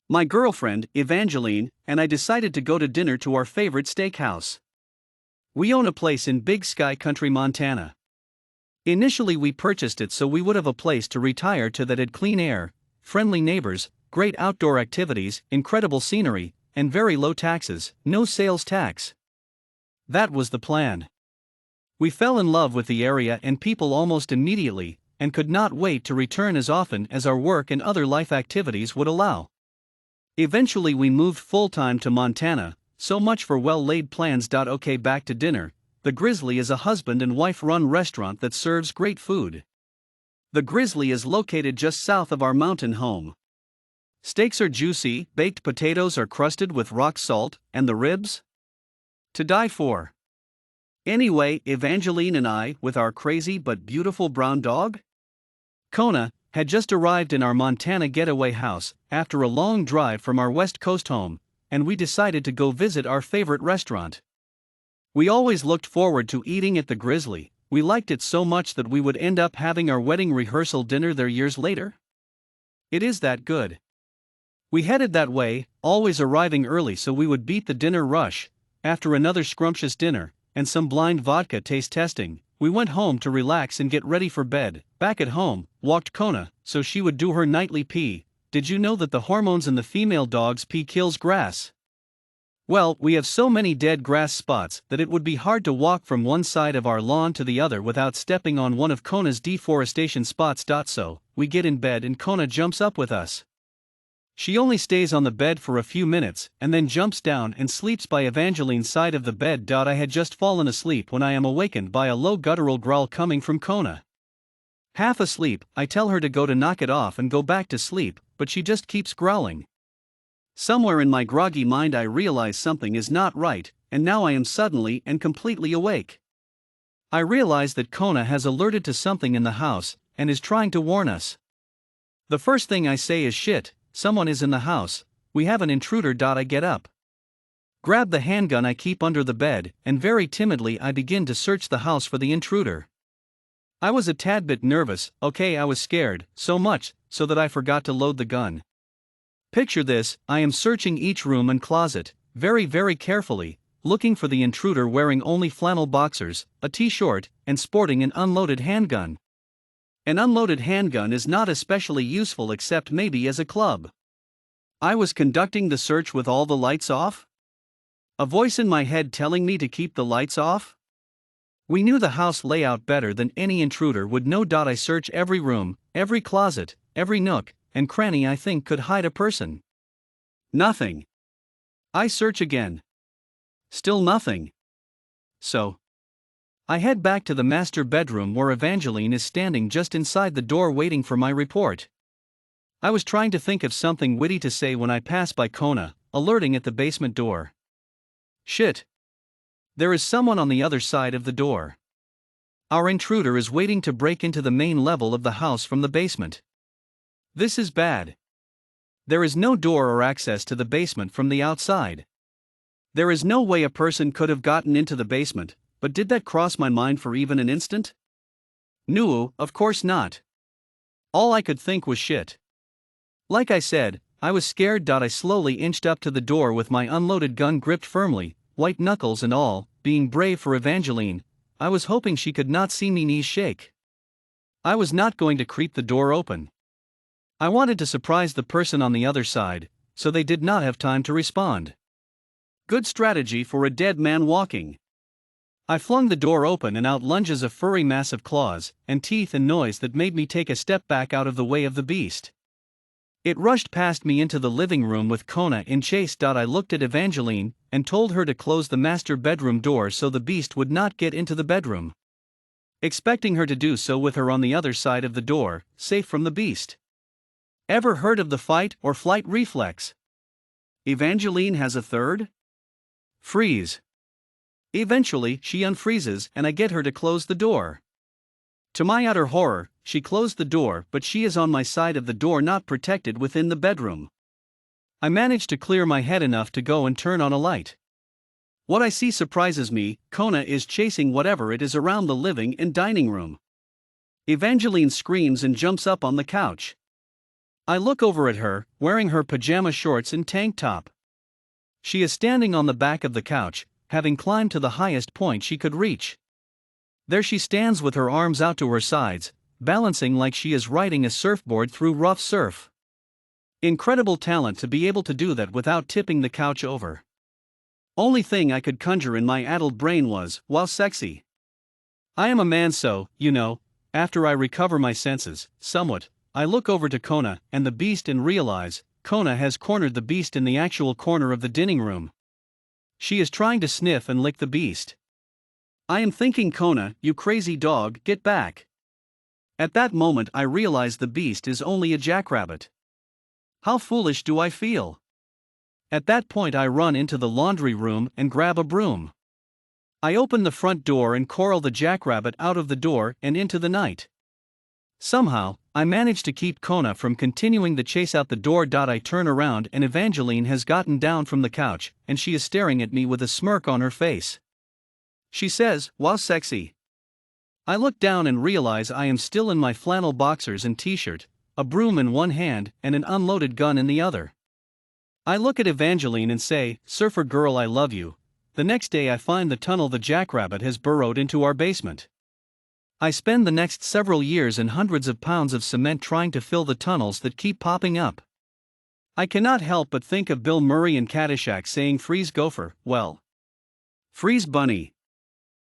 My girlfriend, Evangeline, and I decided to go to dinner to our favorite steakhouse. We own a place in Big Sky Country, Montana. Initially, we purchased it so we would have a place to retire to that had clean air, friendly neighbors, great outdoor activities, incredible scenery, and very low taxes, no sales tax. That was the plan. We fell in love with the area and people almost immediately, and could not wait to return as often as our work and other life activities would allow. Eventually, we moved full-time to Montana, so much for well-laid plans. Okay, back to dinner. The Grizzly is a husband and wife-run restaurant that serves great food. The Grizzly is located just south of our mountain home. Steaks are juicy, baked potatoes are crusted with rock salt, and the ribs? To die for. Anyway, Evangeline and I, with our crazy but beautiful brown dog, Kona, had just arrived in our Montana getaway house after a long drive from our West Coast home, and we decided to go visit our favorite restaurant. We always looked forward to eating at the Grizzly. We liked it so much that we would end up having our wedding rehearsal dinner there years later. It is that good. We headed that way, always arriving early so we would beat the dinner rush. After another scrumptious dinner, and some blind vodka taste testing, we went home to relax and get ready for bed. Back at home, walked Kona, so she would do her nightly pee. Did you know that the hormones in the female dog's pee kills grass? Well, we have so many dead grass spots that it would be hard to walk from one side of our lawn to the other without stepping on one of Kona's deforestation spots. So, we get in bed and Kona jumps up with us. She only stays on the bed for a few minutes and then jumps down and sleeps by Evangeline's side of the bed. I had just fallen asleep when I am awakened by a low guttural growl coming from Kona. Half asleep, I tell her to go to knock it off and go back to sleep, but she just keeps growling. Somewhere in my groggy mind I realize something is not right, and now I am suddenly and completely awake. I realize that Kona has alerted to something in the house and is trying to warn us. The first thing I say is shit. Someone is in the house, we have an intruder. I get up, grab the handgun I keep under the bed, and very timidly I begin to search the house for the intruder. I was a tad bit nervous, I was scared, so much, so that I forgot to load the gun. Picture this, I am searching each room and closet, very carefully, looking for the intruder wearing only flannel boxers, a t-shirt, and sporting an unloaded handgun. An unloaded handgun is not especially useful except maybe as a club. I was conducting the search with all the lights off? A voice in my head telling me to keep the lights off? We knew the house layout better than any intruder would know. I search every room, every closet, every nook and cranny I think could hide a person. Nothing. I search again. Still nothing. So, I head back to the master bedroom where Evangeline is standing just inside the door waiting for my report. I was trying to think of something witty to say when I pass by Kona, alerting at the basement door. Shit. There is someone on the other side of the door. Our intruder is waiting to break into the main level of the house from the basement. This is bad. There is no door or access to the basement from the outside. There is no way a person could have gotten into the basement. But did that cross my mind for even an instant? No, of course not. All I could think was shit. Like I said, I was scared. I slowly inched up to the door with my unloaded gun gripped firmly, white knuckles and all, being brave for Evangeline. I was hoping she could not see me knees shake. I was not going to creep the door open. I wanted to surprise the person on the other side, so they did not have time to respond. Good strategy for a dead man walking. I flung the door open and out lunges a furry mass of claws and teeth and noise that made me take a step back out of the way of the beast. It rushed past me into the living room with Kona in chase. I looked at Evangeline and told her to close the master bedroom door so the beast would not get into the bedroom. Expecting her to do so with her on the other side of the door, safe from the beast. Ever heard of the fight or flight reflex? Evangeline has a third? Freeze. Eventually, she unfreezes and I get her to close the door. To my utter horror, she closed the door, but she is on my side of the door, not protected within the bedroom. I manage to clear my head enough to go and turn on a light. What I see surprises me. Kona is chasing whatever it is around the living and dining room. Evangeline screams and jumps up on the couch. I look over at her, wearing her pajama shorts and tank top. She is standing on the back of the couch, having climbed to the highest point she could reach. There she stands with her arms out to her sides, balancing like she is riding a surfboard through rough surf. Incredible talent to be able to do that without tipping the couch over. Only thing I could conjure in my addled brain was, "Wow, sexy." I am a man, so, after I recover my senses, somewhat, I look over to Kona and the beast and realize, Kona has cornered the beast in the actual corner of the dining room. She is trying to sniff and lick the beast. I am thinking, Kona, you crazy dog, get back. At that moment I realize the beast is only a jackrabbit. How foolish do I feel? At that point I run into the laundry room and grab a broom. I open the front door and coral the jackrabbit out of the door and into the night. Somehow, I manage to keep Kona from continuing the chase out the door. I turn around and Evangeline has gotten down from the couch and she is staring at me with a smirk on her face. She says, "Wow, sexy." I look down and realize I am still in my flannel boxers and t-shirt, a broom in one hand and an unloaded gun in the other. I look at Evangeline and say, "Surfer girl, I love you." The next day I find the tunnel the jackrabbit has burrowed into our basement. I spend the next several years and hundreds of pounds of cement trying to fill the tunnels that keep popping up. I cannot help but think of Bill Murray in Caddyshack saying, "Freeze gopher, well, freeze bunny."